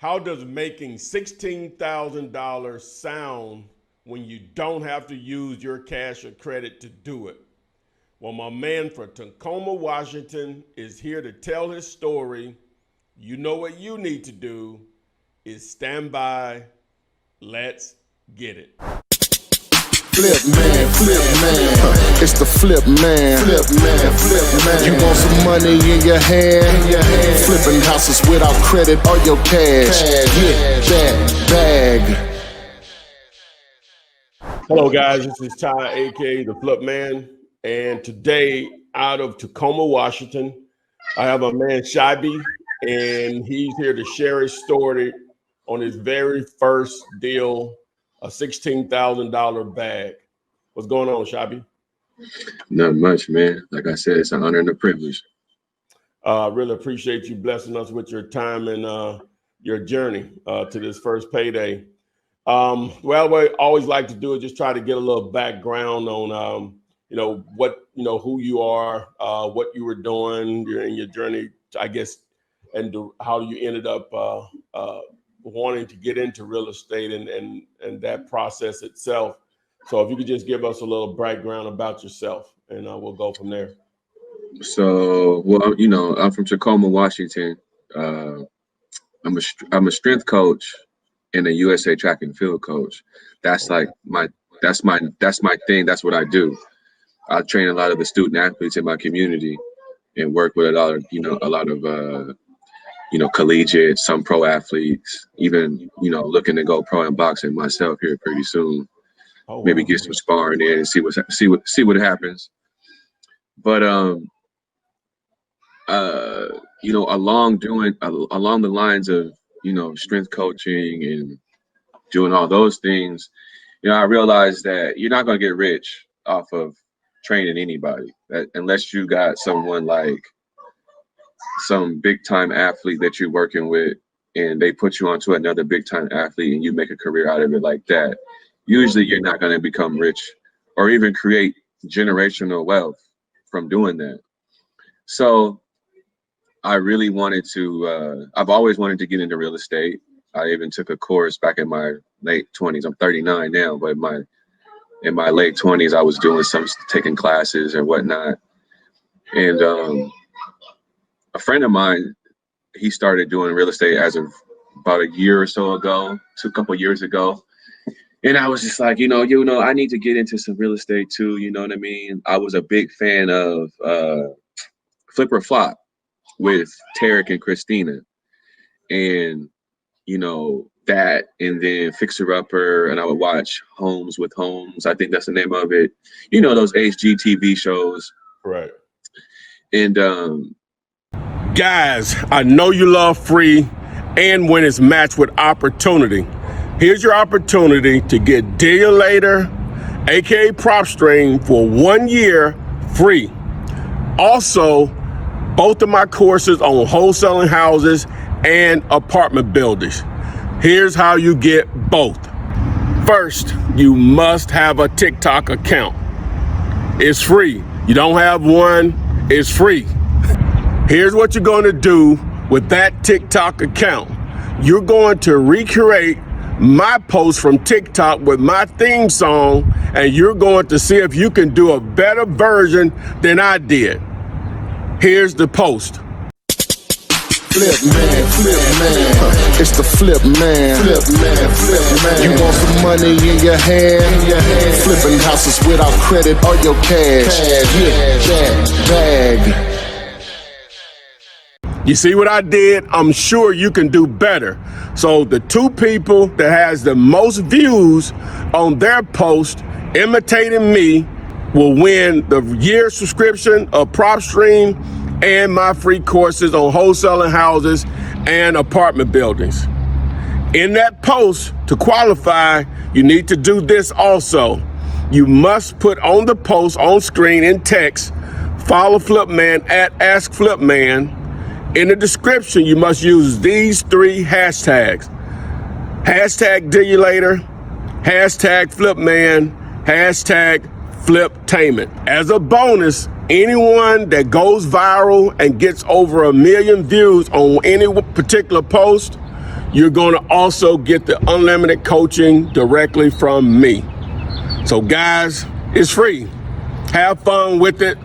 How does making $16,000 sound when you don't have to use your cash or credit to do it? Well, my man from Tacoma, Washington is here to tell his story. You know what you need to do is stand by. Let's get it. Flip man, it's the flip man. You want some money in your hand? Flipping houses without credit or your cash. Get that bag. Hello guys, this is Ty, aka the Flip Man, and today out of Tacoma, Washington, I have a man Shaibi, and he's here to share his story on his very first deal, a $16,000 bag. What's going on, Shaibi? Not much, man. Like I said, it's an honor and a privilege. I really appreciate you blessing us with your time and your journey to this first payday. Well, what I always like to do is just try to get a little background on, who you are, what you were doing during your journey, I guess, and how you ended up wanting to get into real estate and that process itself. So if you could just give us a little background about yourself, and we'll go from there. So, well, I'm from Tacoma, Washington. I'm a strength coach and a USA track and field coach. That's like my thing. That's what I do. I train a lot of the student athletes in my community and work with a lot of collegiate, some pro athletes, even, looking to go pro in boxing myself here pretty soon. Maybe get some sparring in and see what happens. But along the lines of strength coaching and doing all those things, I realized that you're not going to get rich off of training anybody, unless you got someone like some big time athlete that you're working with, and they put you onto another big time athlete and you make a career out of it like that. Usually you're not going to become rich or even create generational wealth from doing that. So I really wanted to, I've always wanted to get into real estate. I even took a course back in my late 20s. I'm 39 now, but in my late 20s, I was taking classes and whatnot. And a friend of mine, he started doing real estate as of about a year or so ago, a couple years ago. And I was just like, I need to get into some real estate too. You know what I mean? I was a big fan of Flip or Flop with Tarek and Christina, and that, and then Fixer Upper, and I would watch Homes with Homes. I think that's the name of it. Those HGTV shows. Right. And guys, I know you love free and when it's matched with opportunity. Here's your opportunity to get Deal Later, aka PropStream, for 1 year free. Also, both of my courses on wholesaling houses and apartment buildings. Here's how you get both. First, you must have a TikTok account. It's free. You don't have one, it's free. Here's what you're going to do with that TikTok account. You're going to recreate my post from TikTok with my theme song, and you're going to see if you can do a better version than I did. Here's the post. Flip man, it's the flip man. You want some money in your hand? Flipping houses without credit or your cash. Get that bag. You see what I did? I'm sure you can do better. So the two people that has the most views on their post imitating me will win the year subscription of PropStream and my free courses on wholesaling houses and apartment buildings. In that post, to qualify, you need to do this also. You must put on the post on screen in text, follow Flipman at AskFlipman. In the description, you must use these 3 hashtags. Hashtag Deal Later, hashtag Flipman, hashtag Fliptainment. As a bonus, anyone that goes viral and gets over 1 million views on any particular post, you're going to also get the unlimited coaching directly from me. So guys, it's free. Have fun with it.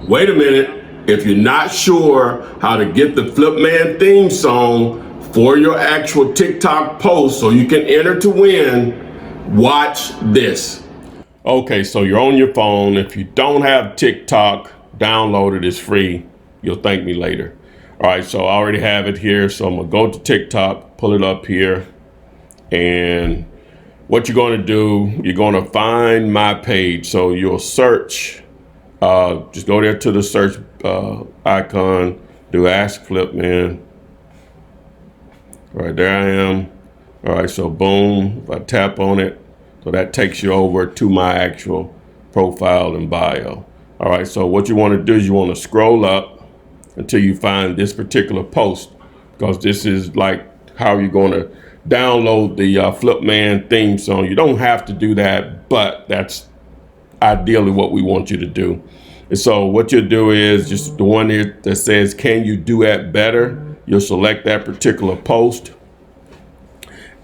Wait a minute. If you're not sure how to get the Flip Man theme song for your actual TikTok post so you can enter to win, watch this. Okay, so you're on your phone. If you don't have TikTok, download it. It's free. You'll thank me later. All right, so I already have it here. So I'm gonna go to TikTok, pull it up here. And what you're gonna do, you're gonna find my page. So you'll search, just go there to the search icon, do Ask Flip Man. All right, there I am. All right, so boom, if I tap on it, so that takes you over to my actual profile and bio. All right, so what you want to do is you want to scroll up until you find this particular post, because this is like how you're going to download the Flip Man theme song. You don't have to do that, but that's ideally what we want you to do. And so what you'll do is just the one here that says, can you duet better? You'll select that particular post,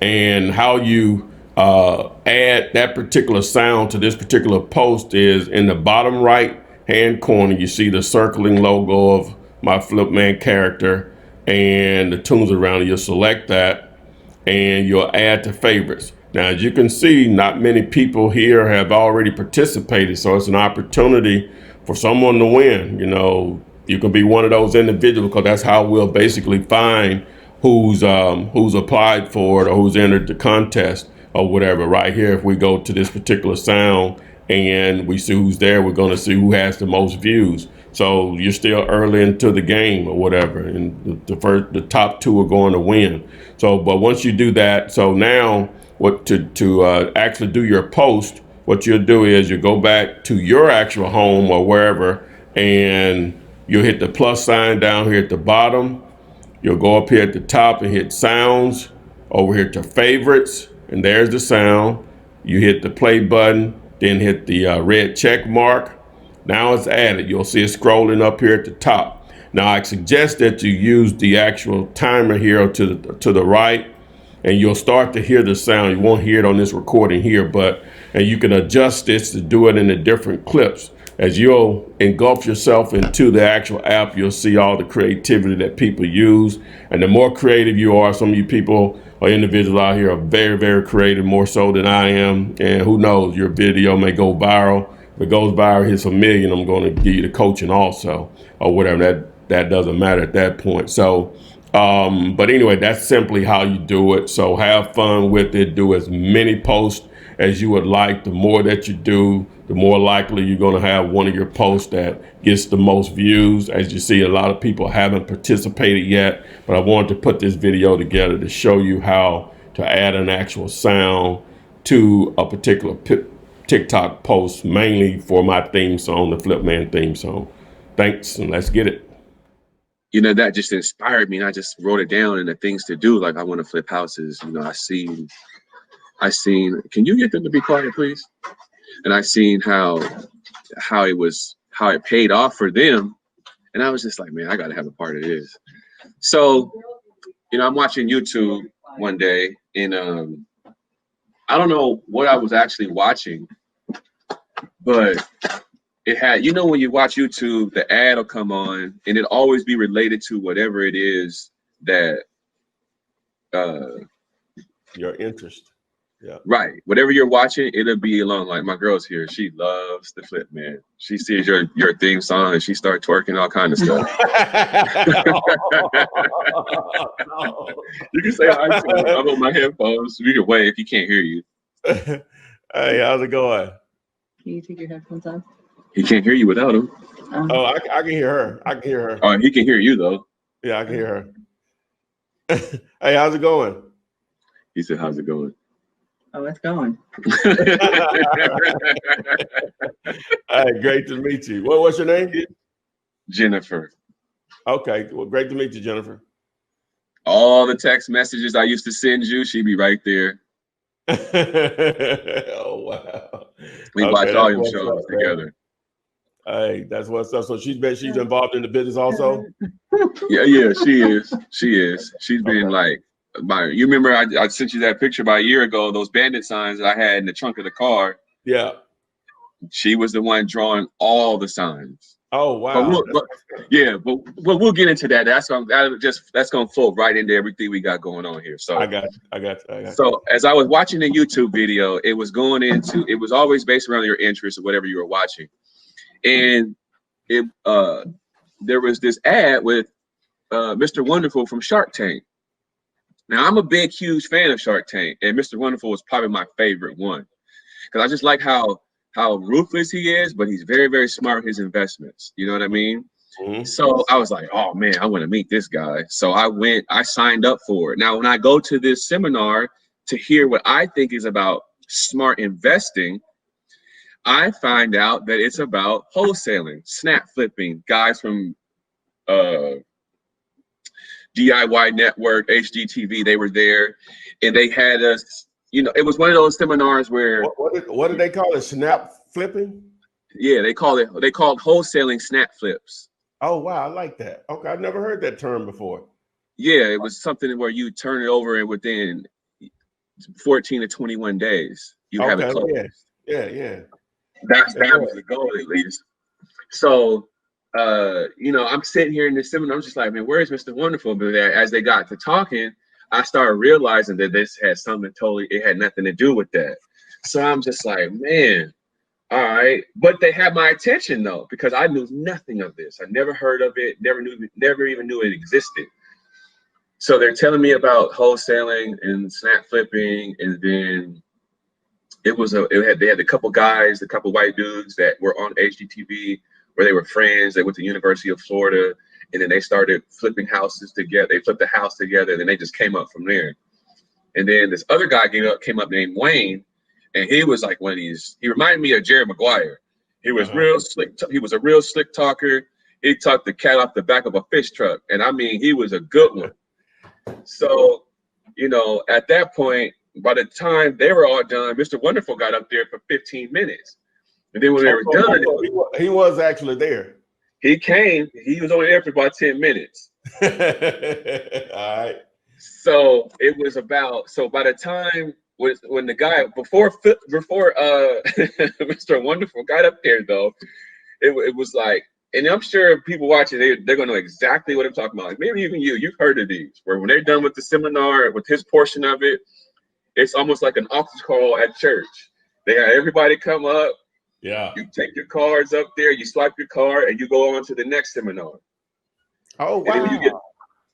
and how you add that particular sound to this particular post is in the bottom right hand corner. You see the circling logo of my Flip Man character and the tunes around it. You'll select that and you'll add to favorites. Now, as you can see, not many people here have already participated, so it's an opportunity for someone to win. You know, you can be one of those individuals, because that's how we'll basically find who's applied for it or who's entered the contest or whatever. Right here, if we go to this particular sound and we see who's there, we're going to see who has the most views. So you're still early into the game or whatever, and the top two are going to win. So, but once you do that, so now what to actually do your post, what you'll do is you go back to your actual home or wherever, and you'll hit the plus sign down here at the bottom. You'll go up here at the top and hit sounds, over here to favorites, and there's the sound. You hit the play button, then hit the red check mark. Now it's added. You'll see it scrolling up here at the top. Now I suggest that you use the actual timer here to the right, and you'll start to hear the sound. You won't hear it on this recording here, and you can adjust this to do it in the different clips. As you'll engulf yourself into the actual app, you'll see all the creativity that people use. And the more creative you are, some of you people or individuals out here are very, very creative, more so than I am. And who knows, your video may go viral. If it goes viral, hits 1 million, I'm going to give you the coaching also, or whatever. That doesn't matter at that point. So, but anyway, that's simply how you do it. So have fun with it. Do as many posts as you would like. The more that you do, the more likely you're going to have one of your posts that gets the most views. As you see, a lot of people haven't participated yet, but I wanted to put this video together to show you how to add an actual sound to a particular TikTok post, mainly for my theme song, the Flip Man theme song. Thanks, and let's get it. You know, that just inspired me, and I just wrote it down in the things to do. Like, I want to flip houses. You know, I seen, can you get them to be quiet, please? And I seen how it paid off for them. And I was just like, man, I got to have a part of this. So, you know, I'm watching YouTube one day, and I don't know what I was actually watching, but it had, you know, when you watch YouTube, the ad will come on and it'll always be related to whatever it is that your interest. Yeah. Right. Whatever you're watching, it'll be along. Like my girl's here. She loves the Flip Man. She sees your theme song and she starts twerking, all kind of stuff. You can say hi to me. I'm on my headphones. You can wave if he can't hear you. Hey, how's it going? Can you take your headphones off? He can't hear you without them. Oh, I can hear her. I can hear her. Oh, he can hear you though. Yeah, I can hear her. Hey, how's it going? He said, how's it going? Oh, it's going. Hey, great to meet you. What's your name? Jennifer. Okay, well, great to meet you, Jennifer. All the text messages I used to send you, she'd be right there. Oh, wow. We watched all your shows together. Hey, that's what's up. So she's involved in the business also? Yeah, she is. She's been like You remember I sent you that picture about a year ago, those bandit signs that I had in the trunk of the car. Yeah. She was the one drawing all the signs. Oh wow. But we'll get into that. That's gonna flow right into everything we got going on here. So I got you. So as I was watching the YouTube video, it was always based around your interests or whatever you were watching. And there was this ad with Mr. Wonderful from Shark Tank. Now I'm a big, huge fan of Shark Tank, and Mr. Wonderful was probably my favorite one. Because I just like how ruthless he is, but he's very, very smart with his investments. You know what I mean? Mm-hmm. So I was like, oh man, I want to meet this guy. So I signed up for it. Now, when I go to this seminar to hear what I think is about smart investing, I find out that it's about wholesaling, snap flipping. Guys from DIY Network, HGTV, they were there, and they had us. You know, it was one of those seminars where what did they call it? Snap flipping? Yeah, they called wholesaling snap flips. Oh wow, I like that. Okay, I've never heard that term before. Yeah, it was something where you turn it over and within 14 to 21 days you have it closed. Yeah. That was the goal, at least. So I'm sitting here in this seminar, I'm just like, man, where's Mr. Wonderful? But as they got to talking, I started realizing that this had it had nothing to do with that. So I'm just like, man, all right. But they had my attention though, because I knew nothing of this. I never heard of it, never even knew it existed. So they're telling me about wholesaling and snap flipping, and then they had a couple guys, a couple white dudes that were on HGTV where they were friends. They went to the University of Florida, and then they started flipping houses together. They flipped the house together, and then they just came up from there. And then this other guy came up named Wayne, and he was like one of these. He reminded me of Jerry Maguire. He was real slick. He was a real slick talker. He talked the cat off the back of a fish truck, and I mean, he was a good one. So, at that point, by the time they were all done, Mr. Wonderful got up there for 15 minutes, and then when they were done, he was actually there. He came. He was only there for about 10 minutes. All right. So it was about. So by the time when the guy before Mr. Wonderful got up there, though, it was like, and I'm sure people watching they're gonna know exactly what I'm talking about. Like maybe even you've heard of these, where when they're done with the seminar with his portion of it, it's almost like an auction call at church. They have everybody come up. Yeah. You take your cards up there, you swipe your card, and you go on to the next seminar. Oh wow!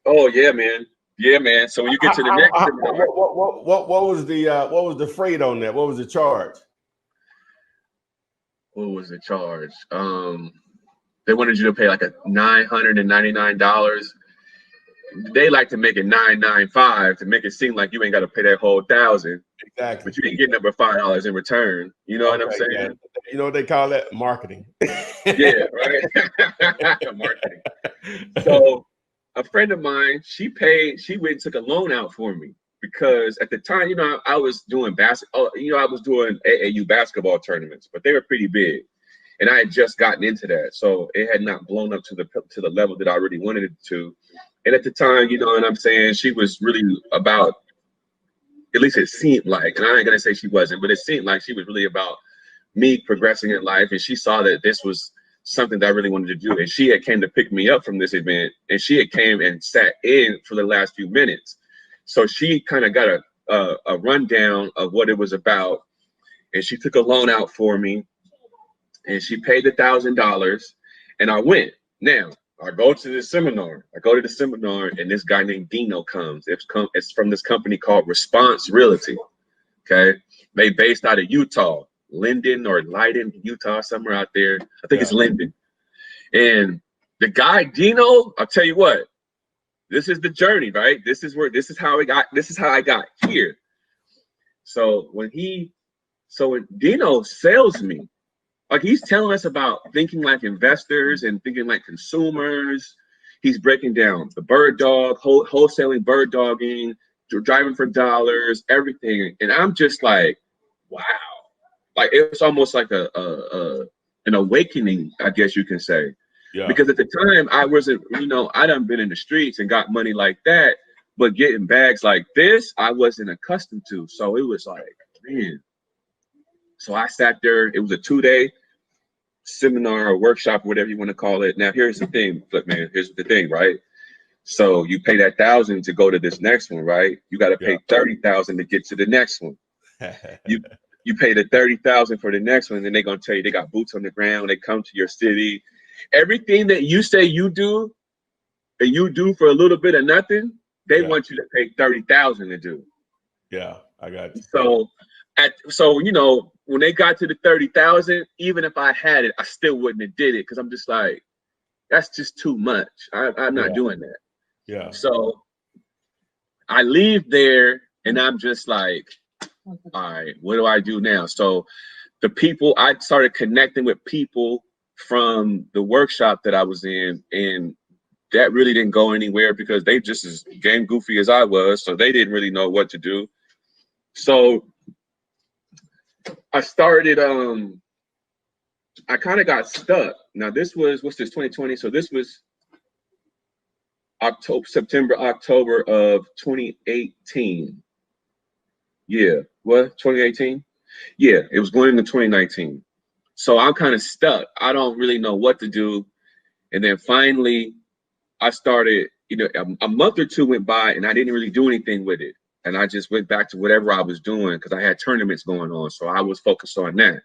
Oh yeah, man. Yeah, man. So when you get to the next seminar, what was the freight on that? What was the charge? What was the charge? They wanted you to pay like $999. They like to make it $995 to make it seem like you ain't got to pay that whole $1,000. Exactly. But you ain't getting number $5 in return. You know what I'm saying? Yeah. You know what they call that? Marketing. Yeah, right. Marketing. So a friend of mine, she went and took a loan out for me because at the time, I was doing basketball. I was doing AAU basketball tournaments, but they were pretty big. And I had just gotten into that. So it had not blown up to the level that I really wanted it to. And at the time, you know what I'm saying, she was really about, at least it seemed like, and I ain't gonna say she wasn't, but it seemed like she was really about me progressing in life. And she saw that this was something that I really wanted to do. And she had came to pick me up from this event, and she had came and sat in for the last few minutes. So she kind of got a rundown of what it was about. And she took a loan out for me, and she paid the $1,000, and I went. Now, I go to the seminar. And this guy named Dino comes. It's from this company called Response Realty. Okay, they based out of Utah, Linden or Leiden, Utah, somewhere out there. I think it's Linden. And the guy Dino, I'll tell you what. This is the journey, right? This is how I got here. So when Dino sells me, like he's telling us about thinking like investors and thinking like consumers. He's breaking down the bird dog, wholesaling, bird dogging, driving for dollars, everything. And I'm just like, wow. Like it was almost like an awakening, I guess you can say. Yeah. Because at the time I wasn't, I done been in the streets and got money like that, but getting bags like this, I wasn't accustomed to. So it was like, man. So I sat there. It was a 2-day seminar or workshop, whatever you want to call it. Now, here's the thing, Flip Man. Here's the thing, right? So you pay that $1,000 to go to this next one, right? You got to pay $30,000 to get to the next one. You pay the $30,000 for the next one, and then they're gonna tell you they got boots on the ground. They come to your city. Everything that you say you do, and you do for a little bit of nothing, they want you to pay $30,000 to do. Yeah, I got you. So you know, when they got to the $30,000, even if I had it, I still wouldn't have did it because I'm just like, that's just too much. I'm not doing that. Yeah. So I leave there and I'm just like, all right, what do I do now? So I started connecting with people from the workshop that I was in, and that really didn't go anywhere because they just as game goofy as I was. So they didn't really know what to do. So I started, I kind of got stuck. Now this was, what's this, 2020? So this was September, October of 2018. Yeah, what, 2018? Yeah, it was going into 2019. So I'm kind of stuck. I don't really know what to do. And then finally, I started, you know, a month or two went by and I didn't really do anything with it. And I just went back to whatever I was doing because I had tournaments going on. So I was focused on that.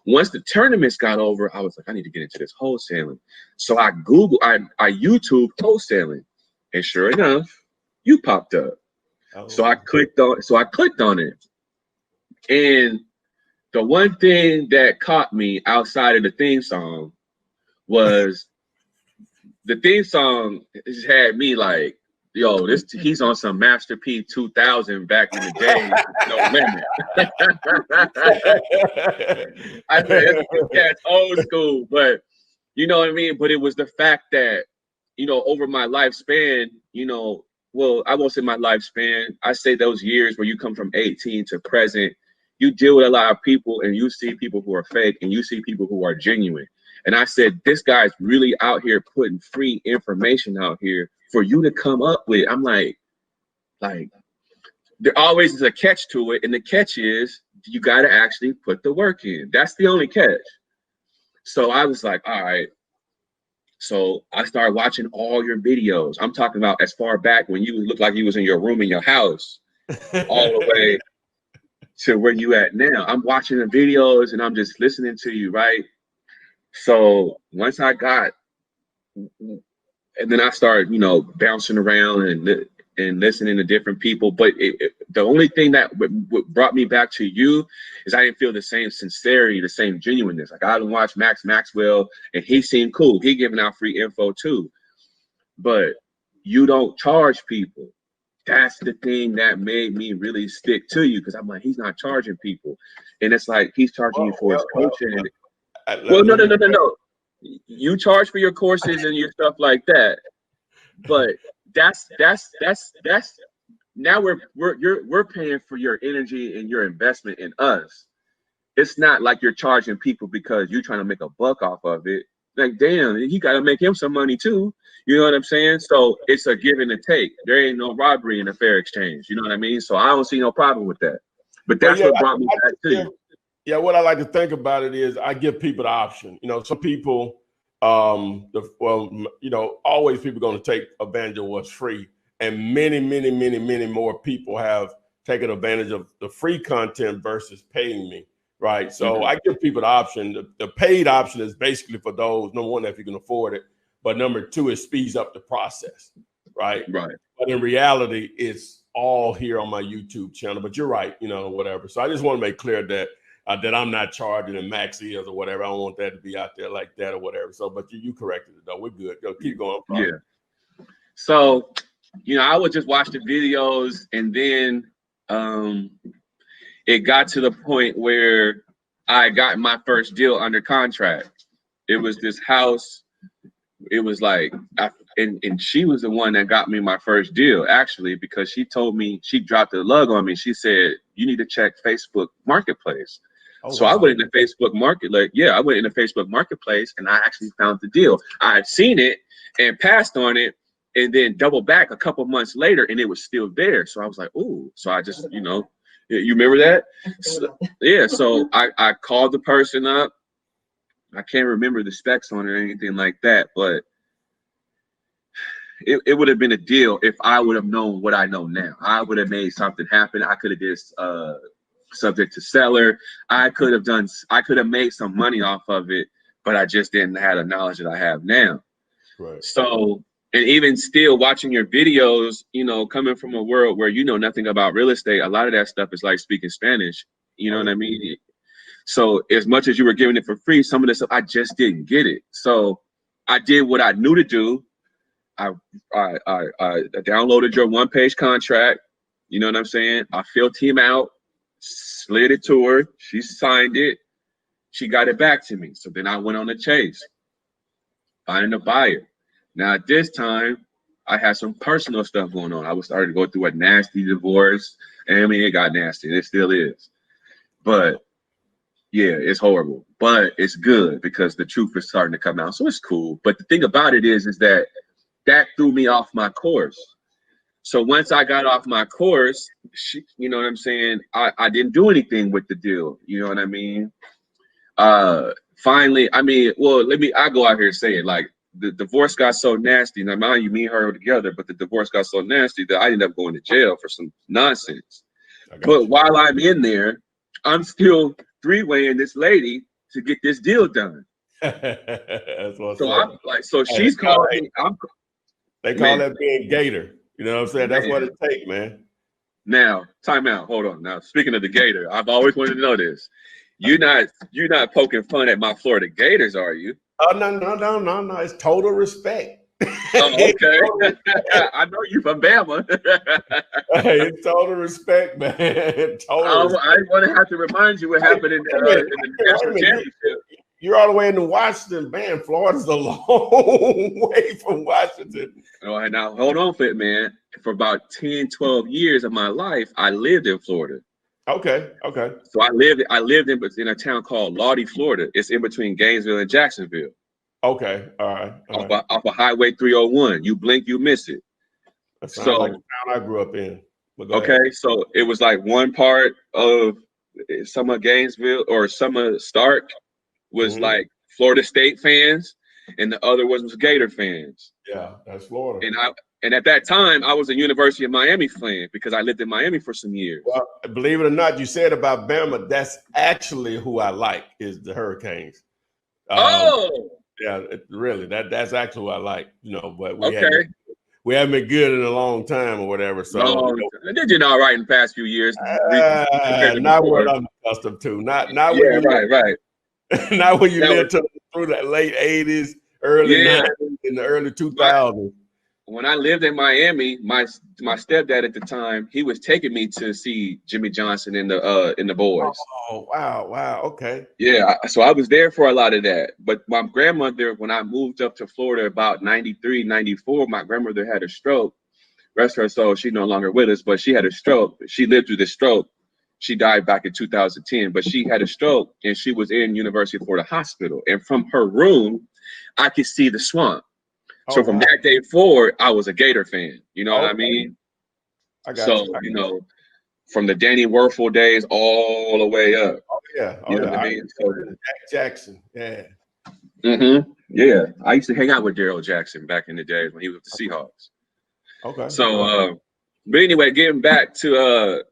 Once the tournaments got over, I was like, I need to get into this wholesaling. So I YouTube wholesaling. And sure enough, you popped up. Oh. So I clicked on it. And the one thing that caught me outside of the theme song was the theme song just had me like, yo, he's on some Master P 2000 back in the day, no limit. I said, it's old school, but you know what I mean? But it was the fact that, you know, over my lifespan, you know, well, I won't say my lifespan. I say those years where you come from 18 to present, you deal with a lot of people and you see people who are fake and you see people who are genuine. And I said, this guy's really out here putting free information out here for you to come up with. I'm like, there always is a catch to it. And the catch is you got to actually put the work in. That's the only catch. So I was like, all right. So I started watching all your videos. I'm talking about as far back when you looked like you was in your room in your house, all the way to where you at now. I'm watching the videos and I'm just listening to you, right? So once I got, and then I started, you know, bouncing around and listening to different people. But the only thing that brought me back to you is I didn't feel the same sincerity, the same genuineness. Like I didn't watch Max Maxwell and he seemed cool. He giving out free info too. But you don't charge people. That's the thing that made me really stick to you because I'm like, he's not charging people. And it's like he's charging you for his coaching. Well, no. You charge for your courses and your stuff like that. But that's now we're paying for your energy and your investment in us. It's not like you're charging people because you're trying to make a buck off of it. Like, damn, you got to make him some money too. You know what I'm saying? So it's a give and a take. There ain't no robbery in a fair exchange. You know what I mean? So I don't see no problem with that. But that's what brought me back to you. Yeah, what I like to think about it is I give people the option. You know, some people, you know, always people going to take advantage of what's free. And many more people have taken advantage of the free content versus paying me, right? So I give people the option. The paid option is basically for those, number one, if you can afford it. But number two, it speeds up the process, right? Right. But in reality, it's all here on my YouTube channel. But you're right, you know, whatever. So I just want to make clear that that I'm not charging and Max is or whatever. I don't want that to be out there like that or whatever. So, but you corrected it though. We're good. Go keep going. Yeah. So, you know, I would just watch the videos and then it got to the point where I got my first deal under contract. It was this house. It was like, and she was the one that got me my first deal actually, because she told me, she dropped the lug on me. She said, you need to check Facebook Marketplace. Oh, so wow. I went into Facebook I went into Facebook Marketplace and I actually found the deal. I had seen it and passed on it. and then double back a couple months later, and it was still there. So I was like, ooh. So I just, you know, you remember that? So, yeah. So I called the person up. I can't remember the specs on it or anything like that, but it would have been a deal if I would have known what I know now. I would have made something happen. I could have did subject to seller. I could have made some money off of it, but I just didn't have the knowledge that I have now. Right. So, and even still watching your videos, you know, coming from a world where you know nothing about real estate, a lot of that stuff is like speaking Spanish. You know what I mean? So as much as you were giving it for free, some of this stuff I just didn't get it. So I did what I knew to do. I downloaded your one-page contract. You know what I'm saying? I filled him out, slid it to her. She signed it. She got it back to me. So then I went on the chase, finding a buyer. Now at this time, I had some personal stuff going on. I was starting to go through a nasty divorce. And I mean, it got nasty. It still is. But yeah, it's horrible. But it's good because the truth is starting to come out. So it's cool. But the thing about it is that threw me off my course. So once I got off my course, you know what I'm saying? I didn't do anything with the deal. You know what I mean? Finally, I mean, well, I go out here and say it, like the divorce got so nasty. Now, mind you, me and her were together, but the divorce got so nasty that I ended up going to jail for some nonsense. But while I'm in there, I'm still three-waying this lady to get this deal done. So I'm like, so she's calling me. They call that being gator. You know what I'm saying? That's what it takes, man. Now, time out. Hold on. Now, speaking of the gator, I've always wanted to know this. You're not poking fun at my Florida Gators, are you? Oh, no. It's total respect. Oh, okay. I know you from Bama. It's total respect, man. Total respect. I want to have to remind you what happened in the national championship. You're all the way in Washington, man. Florida's a long way from Washington. Oh, now hold on, Fit Man. For about 10, 12 years of my life, I lived in Florida. Okay. So I lived in a town called Lottie, Florida. It's in between Gainesville and Jacksonville. Okay, all right. Off of Highway 301. You blink, you miss it. That sounds like the town I grew up in. Okay, so it was like one part of some of Gainesville or some of Stark was like Florida State fans, and the other was Gator fans. Yeah, that's Florida. And at that time, I was a University of Miami fan because I lived in Miami for some years. Well, believe it or not, you said about Bama, that's actually who I like is the Hurricanes. Yeah, really, that's actually who I like. You know, but we haven't been good in a long time or whatever. So they did all right in the past few years. Not what I'm accustomed to. Not right. Not when you lived through the late 80s, early 90s, in the early 2000s. When I lived in Miami, my stepdad at the time, he was taking me to see Jimmy Johnson in the boys. Oh, wow. Okay. Yeah, so I was there for a lot of that. But my grandmother, when I moved up to Florida about 93, 94, my grandmother had a stroke. Rest her soul, she's no longer with us, but she had a stroke. She lived through the stroke. She died back in 2010, but she had a stroke and she was in University of Florida Hospital. And from her room, I could see the swamp. So from that day forward, I was a Gator fan. You know what I mean? I got you know, from the Danny Werfel days all the way up. Oh, yeah. You know what I mean? So, Jack Jackson. Yeah. Yeah. I used to hang out with Daryl Jackson back in the days when he was with the Seahawks. Okay. So, but anyway, getting back to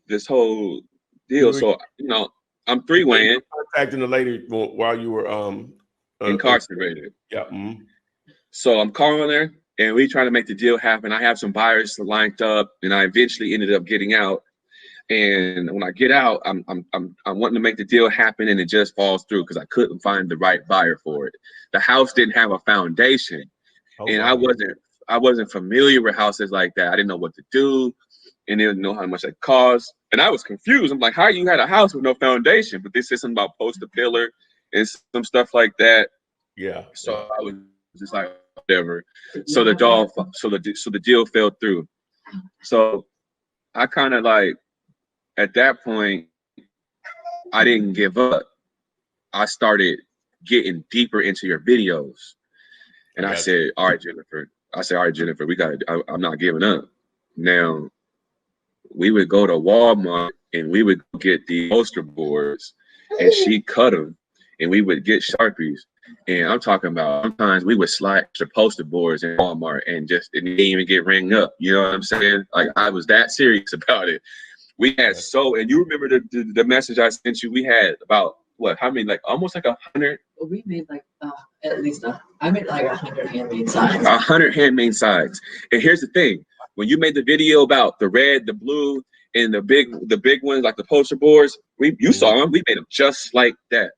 this whole deal. So, you know, I'm three-weighing. Contacting the lady while you were incarcerated. Yeah. So I'm calling her and we trying to make the deal happen. I have some buyers lined up and I eventually ended up getting out. And when I get out, I'm wanting to make the deal happen and it just falls through because I couldn't find the right buyer for it. The house didn't have a foundation. And I wasn't familiar with houses like that. I didn't know what to do and didn't know how much it cost. And I was confused. I'm like, how you had a house with no foundation? But this is something about post a pillar and some stuff like that. Yeah. So I was just like, whatever. So the deal fell through. So I kind of like, at that point, I didn't give up. I started getting deeper into your videos. And I said, all right, Jennifer. We got to, I'm not giving up. Now, we would go to Walmart and we would get the poster boards and she cut them and we would get Sharpies. And I'm talking about sometimes we would slide the poster boards in Walmart and it didn't even get ring up. You know what I'm saying? Like I was that serious about it. We had and you remember the message I sent you? We had about what? How many? Like almost like 100. Well, we made like at least I made like 100 handmade signs. 100 handmade signs. And here's the thing: when you made the video about the red, the blue, and the big ones like the poster boards, you saw them. We made them just like that.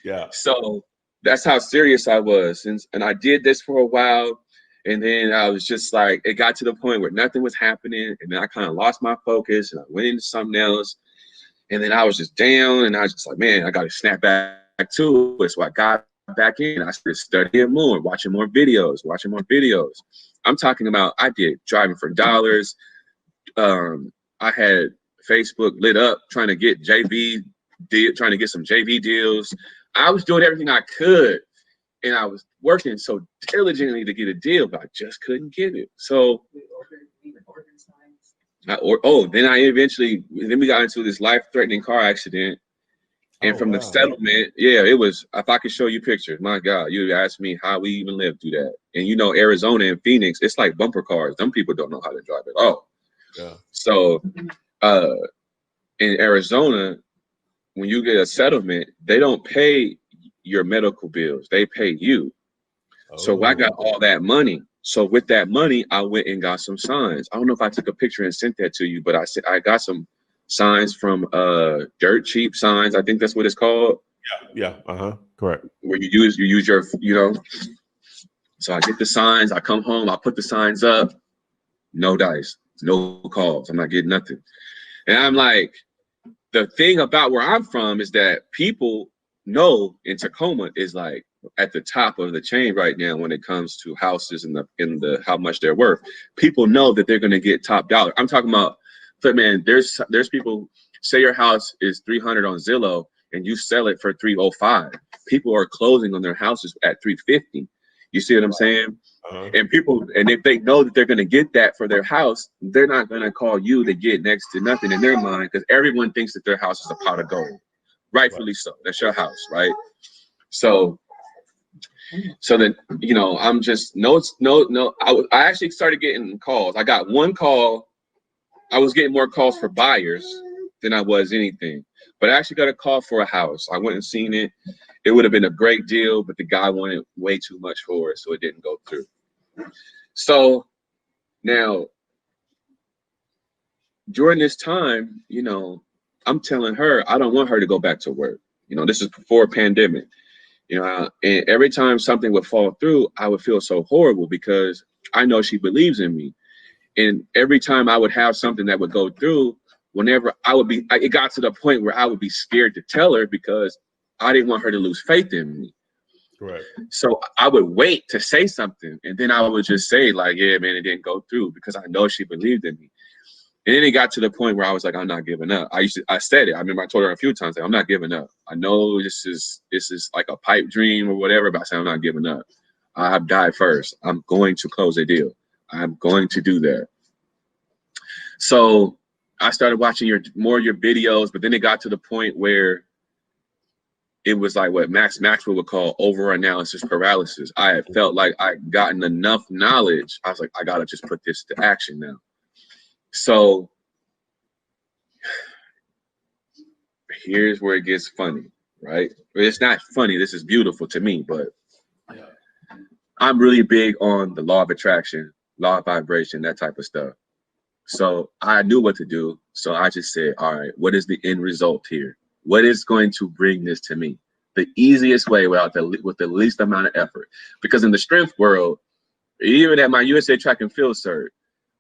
Yeah. So that's how serious I was, and I did this for a while. And then I was just like, it got to the point where nothing was happening. And then I kind of lost my focus and I went into something else. And then I was just down and I was just like, man, I got to snap back to it. So I got back in. I started studying more, watching more videos. I'm talking about, I did driving for dollars. I had Facebook lit up trying to get some JV deals. I was doing everything I could. And I was working so diligently to get a deal, but I just couldn't get it. So, then we got into this life-threatening car accident. And from the settlement, it was, if I could show you pictures, my God, you asked me how we even lived through that. And you know, Arizona and Phoenix, it's like bumper cars. Some people don't know how to drive at all. Yeah. So, in Arizona, when you get a settlement, they don't pay your medical bills, they pay you. So I got all that money. So with that money, I went and got some signs. I don't know if I took a picture and sent that to you, but I got some signs from Dirt Cheap Signs. I think that's what it's called. Yeah. Correct. Where you use your, So I get the signs, I come home, I put the signs up, no dice, no calls, I'm not getting nothing. And I'm like, the thing about where I'm from is that people know in Tacoma is like at the top of the chain right now when it comes to houses and the how much they're worth. People know that they're gonna get top dollar. I'm talking about, but man, there's people, say your house is 300 on Zillow and you sell it for 305. People are closing on their houses at 350. You see what I'm saying? And if they know that they're gonna get that for their house, they're not gonna call you to get next to nothing in their mind because everyone thinks that their house is a pot of gold. Rightfully so. That's your house, right? So then, I'm just no. I actually started getting calls. I got one call. I was getting more calls for buyers than I was anything. But I actually got a call for a house. I went and seen it. It would have been a great deal, but the guy wanted way too much for it, so it didn't go through. So now, during this time, I'm telling her I don't want her to go back to work. This is before pandemic. And every time something would fall through, I would feel so horrible because I know she believes in me. And every time I would have something that would go through, whenever it got to the point where I would be scared to tell her because I didn't want her to lose faith in me. Right. So I would wait to say something. And then I would just say like, yeah, man, it didn't go through because I know she believed in me. And then it got to the point where I was like, I'm not giving up. I said it. I remember I told her a few times, like, I'm not giving up. I know this is like a pipe dream or whatever, but I said, I'm not giving up. I've died first. I'm going to close a deal. I'm going to do that. So I started watching more of your videos, but then it got to the point where it was like what Max Maxwell would call over-analysis paralysis. I had felt like I'd gotten enough knowledge. I was like, I got to just put this to action now. So here's where it gets funny, right? It's not funny. This is beautiful to me, but I'm really big on the law of attraction, law of vibration, that type of stuff. So I knew what to do. So I just said, all right, what is the end result here? What is going to bring this to me? The easiest way with the least amount of effort. Because in the strength world, even at my USA Track and Field cert,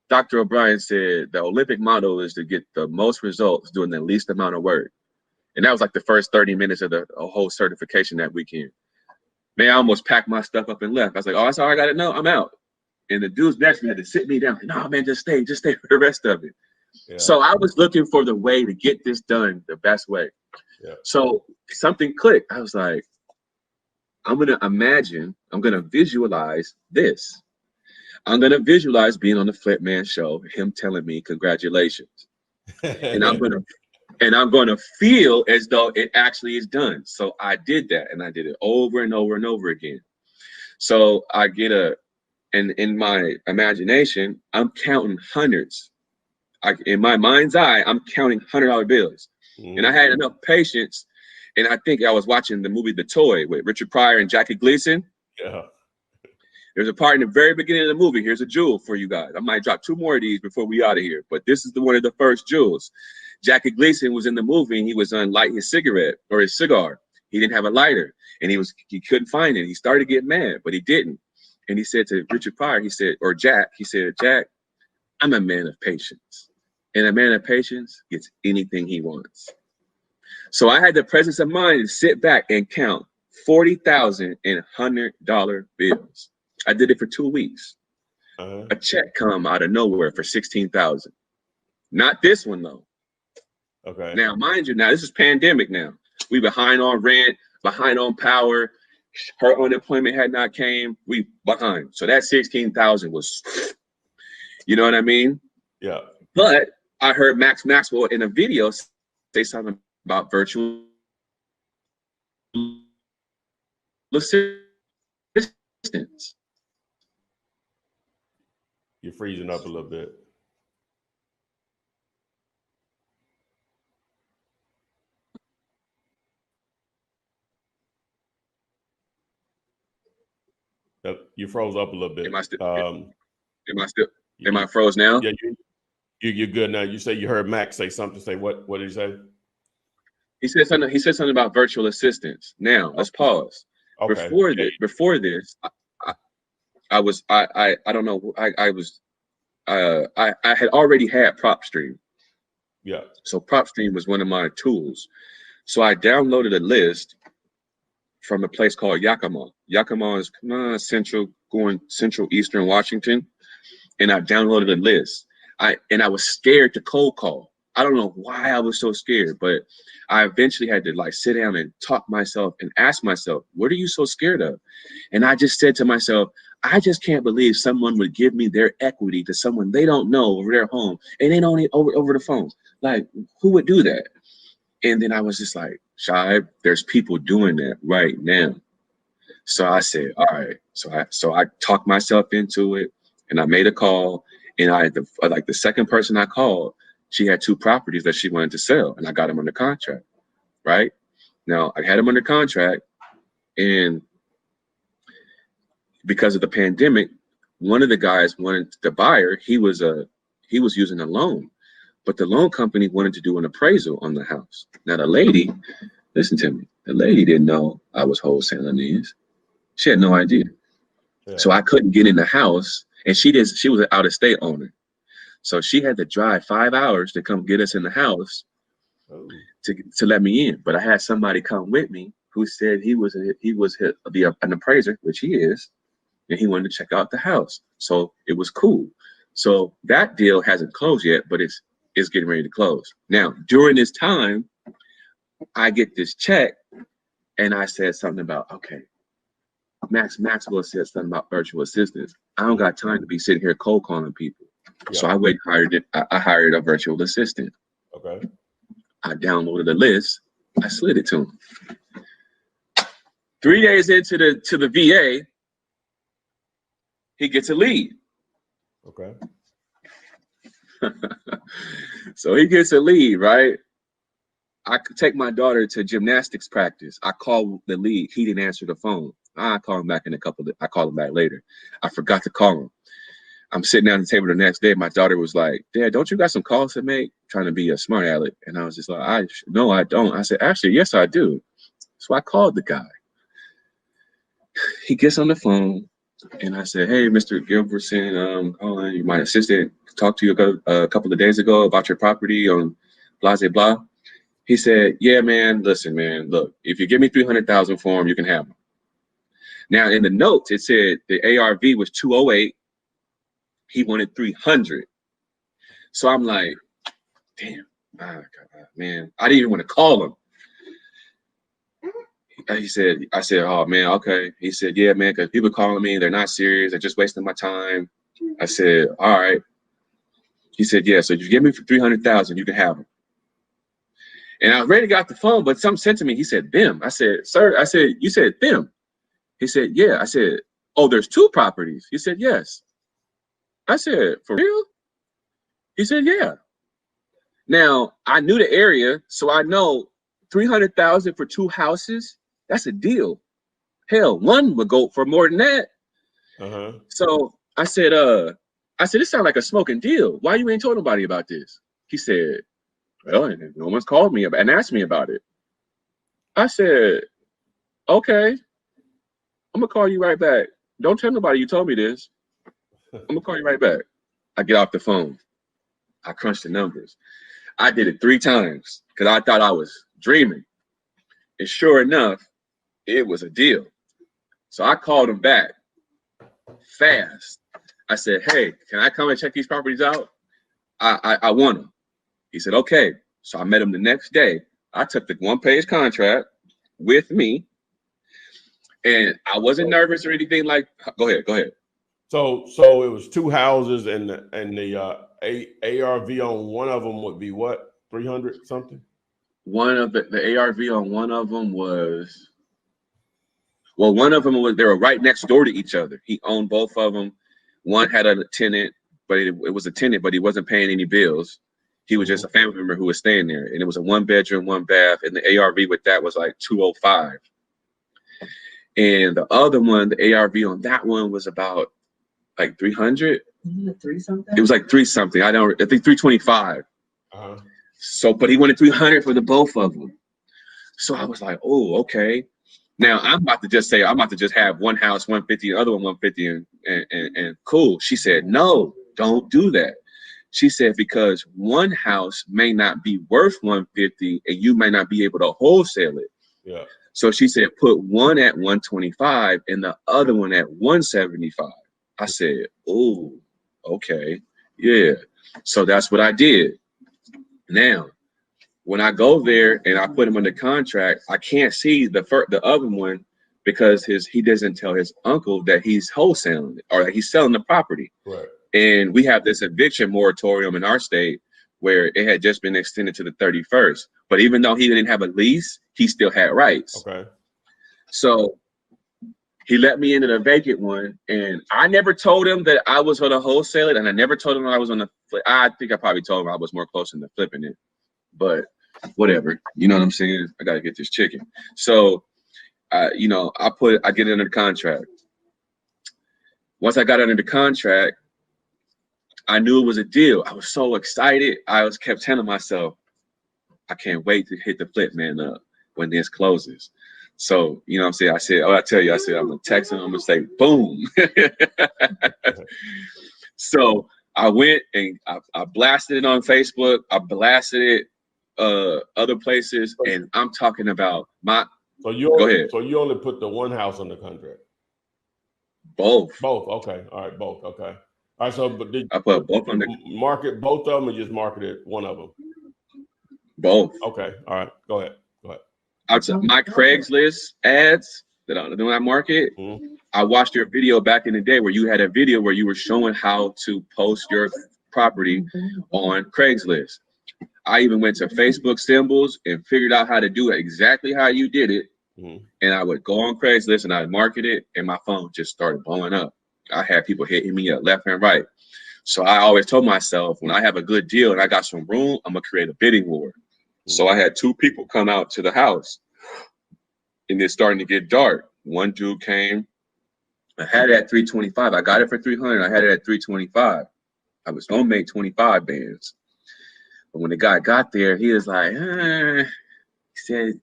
Dr. O'Brien said the Olympic motto is to get the most results doing the least amount of work. And that was like the first 30 minutes of the whole certification that weekend. Man, I almost packed my stuff up and left. I was like, oh, that's all I got to know. I'm out. And the dudes next to me had to sit me down. Like, no, man, just stay for the rest of it. Yeah. So I was looking for the way to get this done the best way. Yeah. So something clicked. I was like, I'm going to visualize this. I'm going to visualize being on the Flip Man show, him telling me congratulations. And I'm going to feel as though it actually is done. So I did that, and I did it over and over and over again. So I get and in my imagination, I'm counting hundreds. In my mind's eye, I'm counting $100 bills. And I had enough patience. And I think I was watching the movie The Toy with Richard Pryor and Jackie Gleason. Yeah. There's a part in the very beginning of the movie. Here's a jewel for you guys. I might drop 2 more of these before we out of here, but this is one of the first jewels. Jackie Gleason was in the movie, and he was lighting his cigarette or his cigar. He didn't have a lighter, and he couldn't find it. He started to get mad, but he didn't. And he said to Richard Pryor, Jack, I'm a man of patience. And a man of patience gets anything he wants. So I had the presence of mind to sit back and count $40,000 and $100 bills. I did it for 2 weeks. A check come out of nowhere for $16,000. Not this one though. Okay. Now, mind you, this is pandemic now. We behind on rent, behind on power. Her unemployment had not came. We behind. So that $16,000 was, you know what I mean? Yeah. But I heard Max Maxwell in a video say something about virtual assistants. You're freezing up a little bit. You froze up a little bit. Am I froze now? Yeah, you're good now. You say you heard Max say something. Say what? What did he say? He said something about virtual assistants. Now let's pause. Okay. Before this, I had already had PropStream. Yeah. So PropStream was one of my tools. So I downloaded a list from a place called Yakima. Yakima is central eastern Washington. And I downloaded a list. I was scared to cold call. I don't know why I was so scared, but I eventually had to sit down and talk myself and ask myself, what are you so scared of? And I just said to myself, I just can't believe someone would give me their equity to someone they don't know over their home, and they don't over the phone. Like, who would do that? And then I was just like, Shaib, there's people doing that right now. So I said, all right. So I talked myself into it, and I made a call. And the second person I called, she had 2 properties that she wanted to sell, and I got them under contract. Right now, I had them under contract, and because of the pandemic, one of the guys the buyer, he was using a loan, but the loan company wanted to do an appraisal on the house. Now the lady, listen to me, the lady didn't know I was wholesaling these. She had no idea. Yeah. So I couldn't get in the house, and she was an out-of-state owner. So she had to drive 5 hours to come get us in the house to let me in. But I had somebody come with me who said he was an appraiser, which he is, and he wanted to check out the house. So it was cool. So that deal hasn't closed yet, but it's getting ready to close. Now, during this time, I get this check, and I said something about, okay, Maxwell said something about virtual assistants. I don't got time to be sitting here cold calling people. Yeah. So I hired a virtual assistant. Okay. I downloaded a list. I slid it to him. 3 days into the VA, he gets a lead. Okay. So he gets a lead, right? I could take my daughter to gymnastics practice. I called the lead. He didn't answer the phone. I call him back I call him back later. I forgot to call him. I'm sitting down at the table the next day. My daughter was like, Dad, don't you got some calls to make? Trying to be a smart aleck. And I was just like, no, I don't. I said, actually, yes, I do. So I called the guy. He gets on the phone, and I said, hey, Mr. Gilbertson, calling. My assistant talked to you a couple of days ago about your property on blah, blah, blah. He said, yeah, man, listen, man, look, if you give me $300,000 for him, you can have him. Now, in the notes, it said the ARV was 208. He wanted 300. So I'm like, damn, man, I didn't even want to call him. He said, I said, oh man, okay. He said, yeah, man, because people calling me, they're not serious, they're just wasting my time. I said, all right. He said, yeah, so if you give me for 300,000, you can have them. And I was ready to get off the phone, but something said to me, he said, them. I said, sir, I said, you said them. He said, yeah. I said, oh, there's 2 properties. He said, yes. I said, for real? He said, yeah. Now, I knew the area, so I know 300,000 for 2 houses, that's a deal. Hell, one would go for more than that. So I said, this sounds like a smoking deal. Why you ain't told nobody about this? He said, well, no one's called me and asked me about it. I said, okay, I'm gonna call you right back. Don't tell nobody you told me this. I'm gonna call you right back. I get off the phone. I crunched the numbers. I did it 3 times because I thought I was dreaming. And sure enough, it was a deal. So I called him back fast. I said, hey, can I come and check these properties out? I want them. He said, okay. So I met him the next day. I took the 1-page contract with me, and I wasn't nervous or anything like. Go ahead. So it was 2 houses, and the ARV on one of them would be what, 300 something? One of the ARV on one of them was, well, one of them was, they were right next door to each other. He owned both of them. One had a tenant, but it was a tenant, but he wasn't paying any bills. He was just a family member who was staying there, and it was a 1-bedroom, 1 bath, and the ARV with that was like 205. And the other one, the ARV on that one was about like 300. Isn't it 3 something? It was like 3 something. I think 325. So, but he wanted 300 for the both of them. So I was like, oh, okay. Now I'm about to just have one house 150, the other one 150, and cool. She said, no, don't do that. She said, because one house may not be worth 150 and you may not be able to wholesale it. Yeah. So she said, put one at 125 and the other one at 175. I said, oh, okay. Yeah. So that's what I did. Now, when I go there and I put him under contract, I can't see the other one because he doesn't tell his uncle that he's wholesaling it or that he's selling the property. Right. And we have this eviction moratorium in our state where it had just been extended to the 31st. But even though he didn't have a lease, he still had rights. Okay. So he let me into the vacant one, and I never told him that I was going to wholesale it, and I never told him I was on the flip. I think I probably told him I was more closer to flipping it, but whatever. You know what I'm saying? I got to get this chicken. So, I get it under the contract. Once I got under the contract, I knew it was a deal. I was so excited. I kept telling myself, I can't wait to hit the flip man up when this closes. So, you know what I'm saying? I said, I'm going to text him. I'm going to say, boom. So I went and I blasted it on Facebook. I blasted it other places. And I'm talking about go ahead. So you only put the one house on the contract? Both. Okay. All right. Both. Okay. All right. So, but did I put both on the market both of them, or just marketed one of them? Both. Okay. All right. Go ahead. My Craigslist ads that I market. I watched your video back in the day where you had a video where you were showing how to post your property on Craigslist. I even went to Facebook symbols and figured out how to do it exactly how you did it. And I would go on Craigslist and I'd market it, and my phone just started blowing up. I had people hitting me up left and right. So I always told myself, when I have a good deal and I got some room, I'm gonna create a bidding war. So I had 2 people come out to the house, and it's starting to get dark. One dude came. I had it at 325. I got it for 300. I had it at 325. I was gonna make 25 bands, but when the guy got there, he was like, he said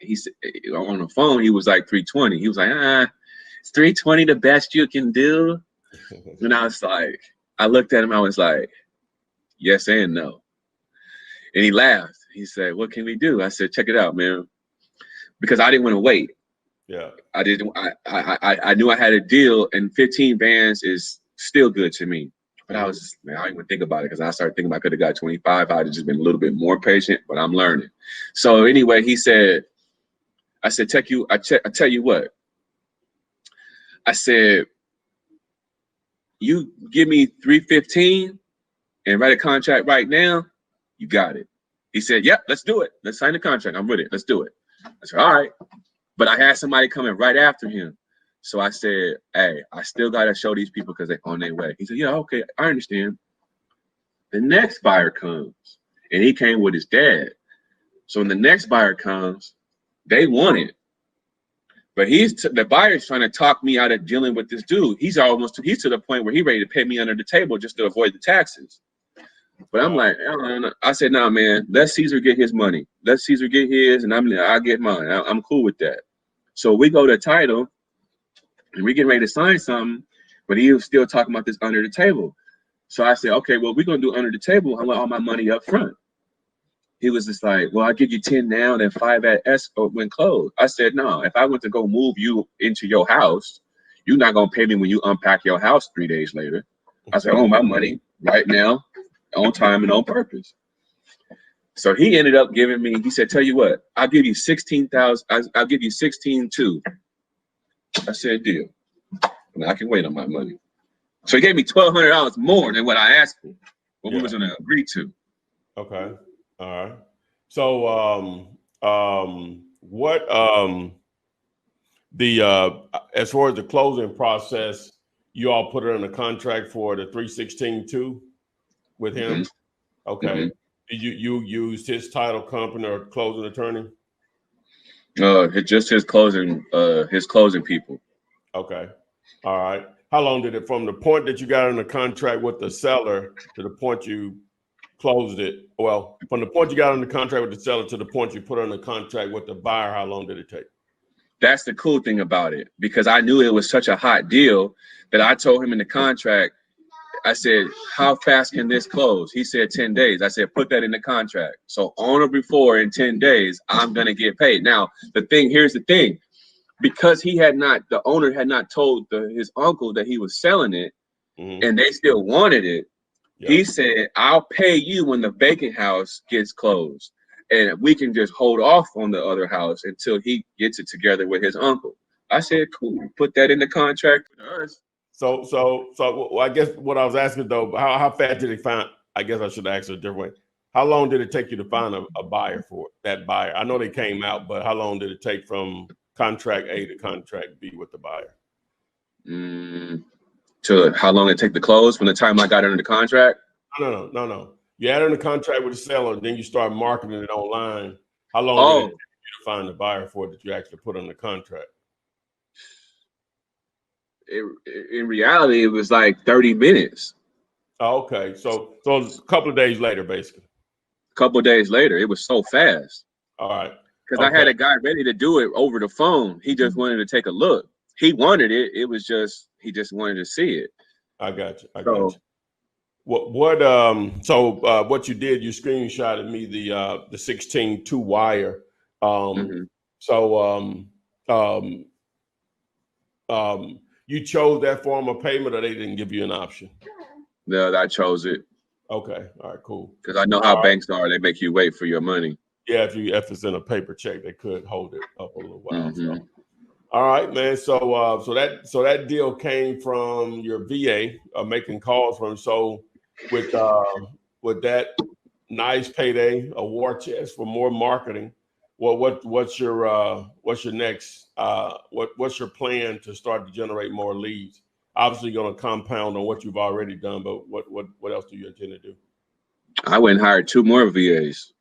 he said on the phone he was like 320. He was like, it's 320 the best you can do? And I was like, I looked at him. I was like, yes and no. And he laughed. He said, what can we do? I said, check it out, man. Because I didn't want to wait. Yeah. I knew I had a deal, and 15 bands is still good to me. But I was just, man, I didn't even think about it, because I started thinking I could have got 25. I'd have just been a little bit more patient, but I'm learning. So anyway, he said, I said, I tell you what. I said, you give me 315 and write a contract right now, you got it. He said, yep, let's do it. Let's sign the contract. I'm with it. Let's do it. I said, all right. But I had somebody coming right after him. So I said, hey, I still got to show these people because they're on their way. He said, yeah, okay, I understand. The next buyer comes, and he came with his dad. So when the next buyer comes, they want it. But the buyer's trying to talk me out of dealing with this dude. He's to the point where he's ready to pay me under the table just to avoid the taxes. But I'm like, I said, nah, man, let Caesar get his money. Let Caesar get his, and I'll get mine. I'm cool with that. So we go to title, and we getting ready to sign something, but he was still talking about this under the table. So I said, okay, well, we're going to do under the table. I want all my money up front. He was just like, well, I'll give you 10 now, then 5 at escrow when closed. I said, no, if I went to go move you into your house, you're not going to pay me when you unpack your house 3 days later. I said, I want my money right now, on time and on purpose. So he ended up giving me, he said, tell you what, I'll give you 16,000. I'll give you 16.2. I said, deal. And I can wait on my money. So he gave me $1,200 more than what I asked for, what we was going to agree to. Okay. All right. So, what as far as the closing process, you all put it in a contract for the 316.2 with him? Mm-hmm. Okay. Mm-hmm. Did you use his title company or closing attorney? Just his closing people. Okay. All right. How long did it from the point that you got in the contract with the seller to the point you closed it? Well, from the point you got on the contract with the seller to the point you put on the contract with the buyer, how long did it take? That's the cool thing about it, because I knew it was such a hot deal that I told him in the contract, I said, how fast can this close? He said 10 days. I said, put that in the contract. So on or before in 10 days, I'm going to get paid. Now, here's the thing, because the owner had not told his uncle that he was selling it, mm-hmm. and they still wanted it. Yep. He said, I'll pay you when the vacant house gets closed, and we can just hold off on the other house until he gets it together with his uncle. I said, cool, put that in the contract with us. So I guess what I was asking though, how fast did they find? I guess I should ask it a different way. How long did it take you to find a buyer for that buyer? I know they came out, but how long did it take from contract A to contract B with the buyer? To how long it take to close from the time I got under the contract? No. You had under the contract with the seller, then you start marketing it online. How long did it take you to find the buyer for it that you actually put on the contract? In reality, it was like 30 minutes. Oh, okay. So a couple of days later, basically. A couple of days later, it was so fast. All right. Because I had a guy ready to do it over the phone. He just wanted to take a look. He wanted it. It was just, he just wanted to see it. I got you. So what you did, you screenshotted me the 16.2 wire. You chose that form of payment, or they didn't give you an option? No, I chose it. Okay. All right, cool. Because I know how banks are. They make you wait for your money. Yeah, if it's in a paper check, they could hold it up a little while. Mm-hmm. So. All right, man. So that deal came from your VA making calls from. So with that nice payday, a war chest for more marketing. Well, what's your next what's your plan to start to generate more leads? Obviously, you're going to compound on what you've already done, but what else do you intend to do? I went and hired 2 more VAs.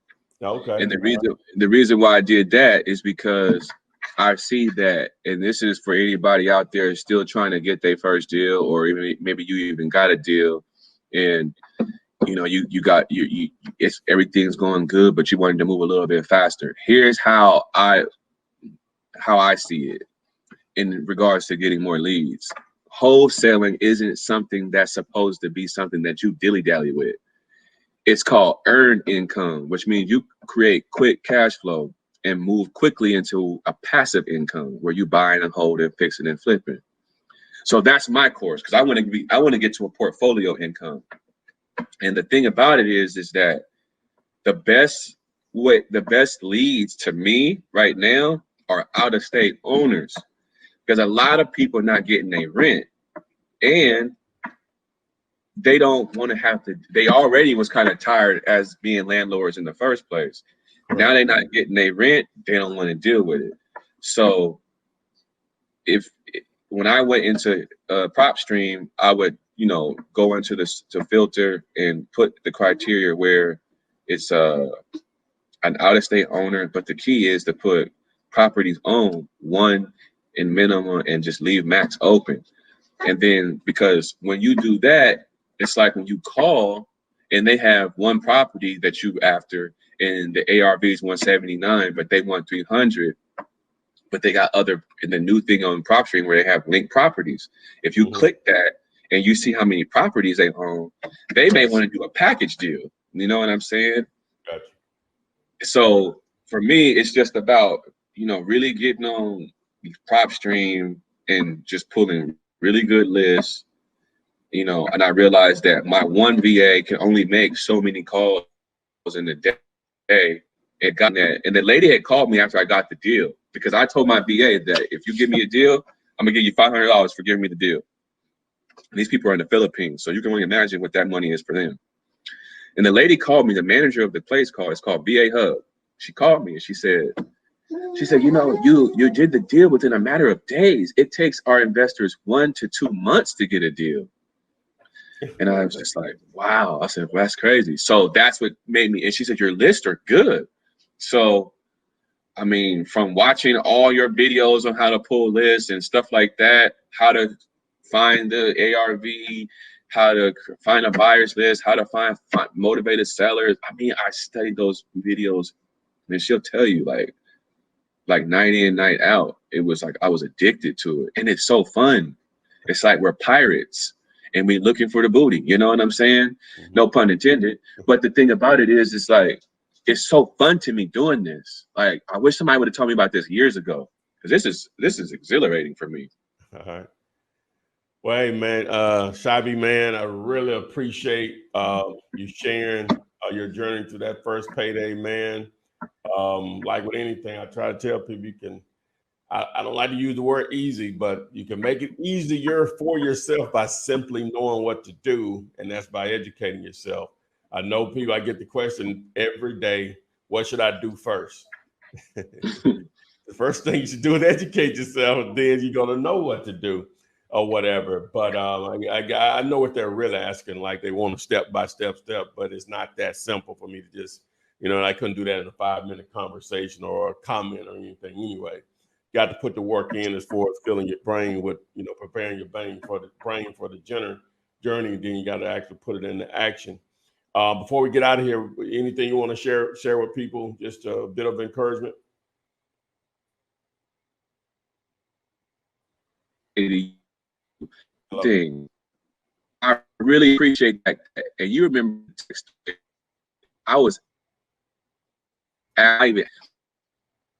Okay. And the reason why I did that is because I see that, and this is for anybody out there still trying to get their first deal, or even maybe you even got a deal, and it's everything's going good, but you wanted to move a little bit faster. Here's how I see it in regards to getting more leads. Wholesaling isn't something that's supposed to be something that you dilly-dally with. It's called earned income, which means you create quick cash flow and move quickly into a passive income where you buying and holding, fixing and flipping. So that's my course, because I want to get to a portfolio income. And the thing about it is that the best leads to me right now are out-of-state owners, because a lot of people are not getting their rent, and they don't want to have to. They already was kind of tired as being landlords in the first place. Now they're not getting their rent. They don't want to deal with it. So when I went into PropStream, I would, you know, go into this to filter and put the criteria where it's an out-of-state owner, but the key is to put properties owned, one in minimum, and just leave max open. And then, because when you do that, it's like when you call and they have one property that you after, and the ARV is 179, but they want 300. But they got other, in the new thing on PropStream where they have linked properties. If you click that and you see how many properties they own, they may want to do a package deal. You know what I'm saying? Gotcha. So for me, it's just about, you know, really getting on PropStream and just pulling really good lists, you know. And I realized that my one VA can only make so many calls in the day. It got that, and the lady had called me after I got the deal, because I told my VA that if you give me a deal, I'm gonna give you $500 for giving me the deal. And these people are in the Philippines, so you can only imagine what that money is for them. And the lady called me, the manager of the place called. It's called VA Hub. She called me and she said, you know, you did the deal within a matter of days. It takes our investors 1 to 2 months to get a deal. And I was just like, wow. I said, well, that's crazy. So that's what made me. And she said, your lists are good. So, I mean, from watching all your videos on how to pull lists and stuff like that, how to find the ARV, how to find a buyer's list, how to find motivated sellers. I mean, I studied those videos, and she'll tell you like night in, night out. It was like I was addicted to it, and it's so fun. It's like we're pirates and we're looking for the booty. You know what I'm saying? No pun intended. But the thing about it is, it's like, it's so fun to me doing this. Like, I wish somebody would have told me about this years ago, because this is exhilarating for me. All right. Well, hey, man, Shaibi, man, I really appreciate you sharing your journey through that first payday, man. Like with anything, I try to tell people I don't like to use the word easy, but you can make it easier for yourself by simply knowing what to do, and that's by educating yourself. I know people, I get the question every day, what should I do first? The first thing you should do is educate yourself, then you're going to know what to do or whatever. But I know what they're really asking, like they want a step-by-step, but it's not that simple for me to just, you know, I couldn't do that in a 5-minute conversation or a comment or anything anyway. Got to put the work in as far as filling your brain with, you know, preparing your brain for the journey, then you got to actually put it into action. Before we get out of here, anything you want to share with people? Just a bit of encouragement. Thing, I really appreciate that. And you remember, I was and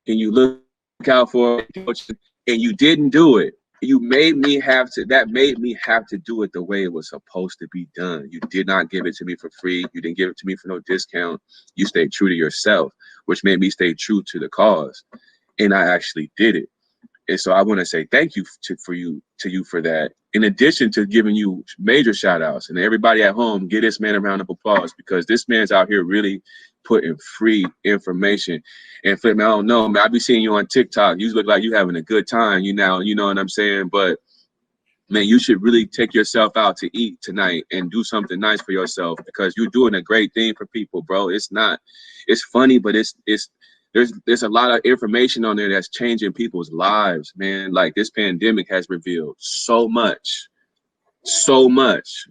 you look out for it, and you didn't do it. You made me have to. That made me have to do it the way it was supposed to be done. You did not give it to me for free. You didn't give it to me for no discount. You stayed true to yourself, which made me stay true to the cause, and I actually did it. And so I want to say thank you to you for that. In addition to giving you major shout outs, and everybody at home, give this man a round of applause, because this man's out here really putting free information. And Flip, man, I don't know, man, I be seeing you on TikTok. You look like you having a good time. You know what I'm saying? But man, you should really take yourself out to eat tonight and do something nice for yourself, because you're doing a great thing for people, bro. It's funny, but there's a lot of information on there that's changing people's lives, man. Like, this pandemic has revealed so much.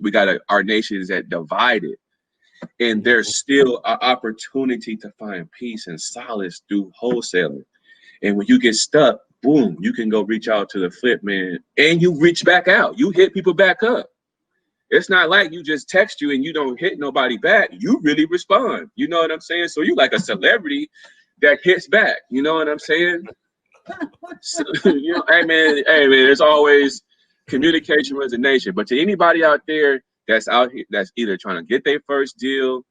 We got our nation is divided, and there's still an opportunity to find peace and solace through wholesaling. And when you get stuck, boom, you can go reach out to the Flip man, and you reach back out. You hit people back up. It's not like you just text you and you don't hit nobody back. You really respond. You know what I'm saying? So you like a celebrity that hits back. You know what I'm saying? So, you know, hey man, there's always communication with the nation. But to anybody out there that's out here that's either trying to get their first deal,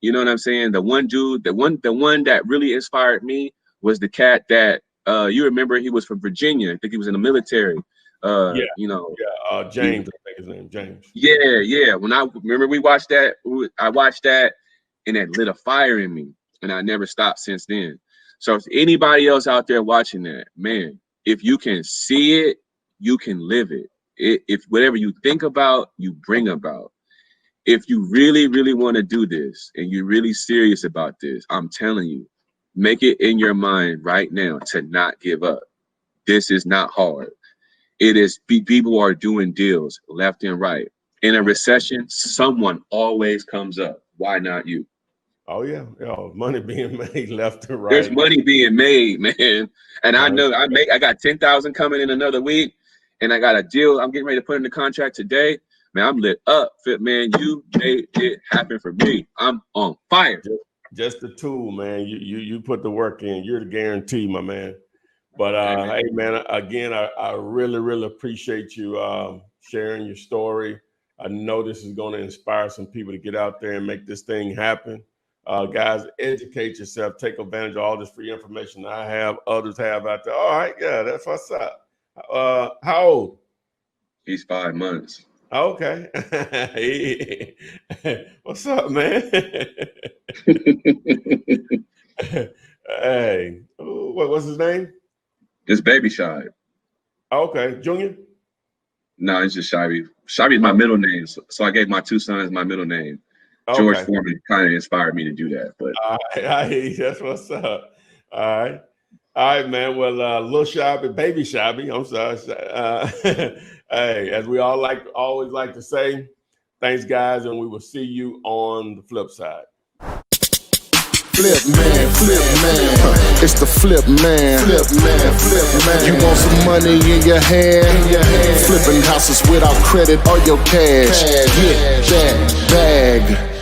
you know what I'm saying? The one dude, the one that really inspired me was the cat that You remember he was from Virginia. I think he was in the military. Yeah, You know, James, I think his name, James. yeah. When I remember we watched that, I watched that, and that lit a fire in me, and I never stopped since then. So if anybody else out there watching that, man, if you can see it, you can live it. If whatever you think about, you bring about. If you really, really want to do this and you're really serious about this, I'm telling you, make it in your mind right now to not give up. This is not hard. It is, people are doing deals left and right. In a recession, someone always comes up. Why not you? Oh yeah, money being made left and right. There's money being made, man. And I know I got 10,000 coming in another week, and I got a deal I'm getting ready to put in the contract today. Man, I'm lit up. Fit, man, you made it happen for me. I'm on fire. Just the tool, man. You put the work in. You're the guarantee, my man. But hey, man, again, I really, really appreciate you sharing your story. I know this is going to inspire some people to get out there and make this thing happen. Guys, educate yourself. Take advantage of all this free information I have, others have out there. All right, yeah, that's what's up. How old? He's 5 months. Okay. What's up, man? Hey, what's his name? It's Baby Shy. Okay, Junior? No, it's just Shaibi. Shaibi is my middle name, so I gave my 2 sons my middle name. Okay. George Foreman kind of inspired me to do that. But I hear you. That's what's up. All right, man. Well, little Shaibi, baby Shaibi. I'm sorry. Hey, as we always like to say, thanks, guys, and we will see you on the flip side. Flip man, it's the flip man. You want some money in your hand? Flipping houses without credit or your cash. Get that bag.